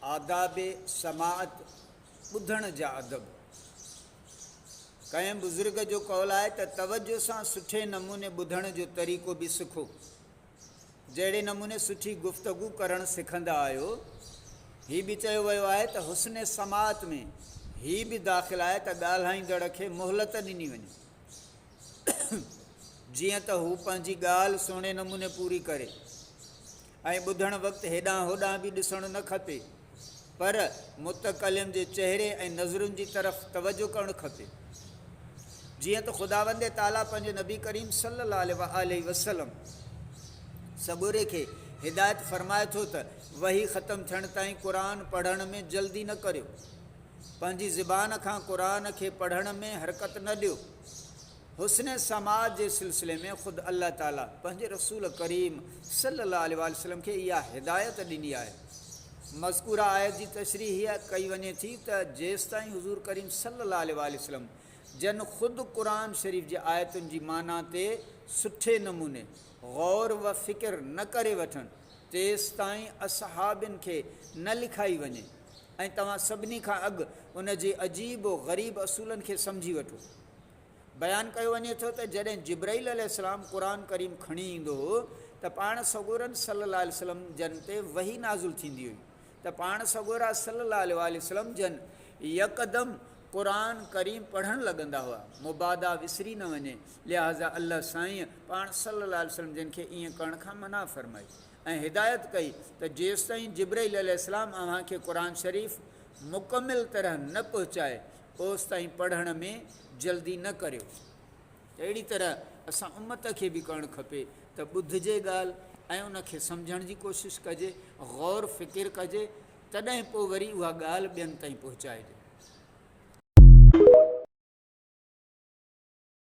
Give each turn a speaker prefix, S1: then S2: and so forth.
S1: आदाब समाअत ॿुधण जा अदब। कंहिं बुज़ुर्ग जो कौल आहे त तवज्जो सां सुठे नमूने ॿुधण जो तरीक़ो बि सिखो। जहिड़े नमूने सुठी गुफ़्तगू करणु सिखंदा आहियो, हीअ बि चयो वियो आहे त हुस्न समाअत में हीअ बि दाख़िल आहे त ॻाल्हाईंदड़ खे मोहलत ॾिनी वञे जीअं त हू पंहिंजी ॻाल्हि सुहिणे नमूने पूरी करे, ऐं ॿुधण वक़्तु हेॾां होॾां बि ॾिसणु न खपे, पर मुतकलिम जे चहिरे ऐं नज़रुनि जी तरफ़ तवजो करणु खपे। जीअं त ख़ुदावंद ताला पंहिंजे नबी करीम सल्लल्लाहु अलैहि वसल्लम सबूरे खे हिदायत फ़रमाए थो त वही ख़तमु थियण ताईं क़ुरान पढ़ण में जल्दी न करियो, पंहिंजी ज़बान खां क़ुरान खे पढ़ण में हरकत न ॾियो। हुस्न समाज जे सिलसिले में ख़ुदि अल्लाह ताला पंहिंजे रसूल करीम सल्लल्लाहु अलैहि वसल्लम खे इहा हिदायत ॾिनी आहे। मज़कूरा आयत जी तशरीह हीअ कई वञे थी त जेसि ताईं हुज़ूर करीम सल्लल्लाहु अलैहि वसल्लम जन ख़ुदि क़ुरान शरीफ़ जी आयतुनि जी माना ते सुठे नमूने गौर व फ़िक्र न करे वठनि, तेसि ताईं असहाबिन खे न लिखाई वञे ऐं तव्हां सभिनी खां अॻु उन जे अजीब व ग़रीब असूलनि खे सम्झी वठो। बयानु कयो वञे थो त जॾहिं जिब्राईल अलैहिस्सलाम क़ुरान करीम खणी ईंदो हो त पाण सगोरन सल्लल्लाहु अलैहि वसल्लम जन ते वही नाज़ुल थींदी हुई, त पाण सगोरा सल्लल्लाहु अलैहि वसल्लम जन यकदम क़ुरान करीम पढ़णु लॻंदा हुआ, मुबादा विसरी न वञे। लिहाज़ा अल्लाह साईं पाण सल्लल्लाहु अलैहि वसल्लम जिन खे ईअं करण खां मना फ़रमाई ऐं हिदायत कई त जेसि ताईं जिब्राईल अलैहिस्सलाम अव्हांखे क़ुरान शरीफ़ मुकमिल तरह न पहुचाए, ओसि ताईं पढ़ण में जल्दी न करियो। अहिड़ी तरह असां उम्मत खे बि करणु खपे त ॿुधिजे ॻाल्हि ऐं उनखे सम्झण जी कोशिशि कजे, गौर फ़िकिर कजे, तॾहिं पोइ वरी उहा ॻाल्हि ॿियनि ताईं पहुचाइजे।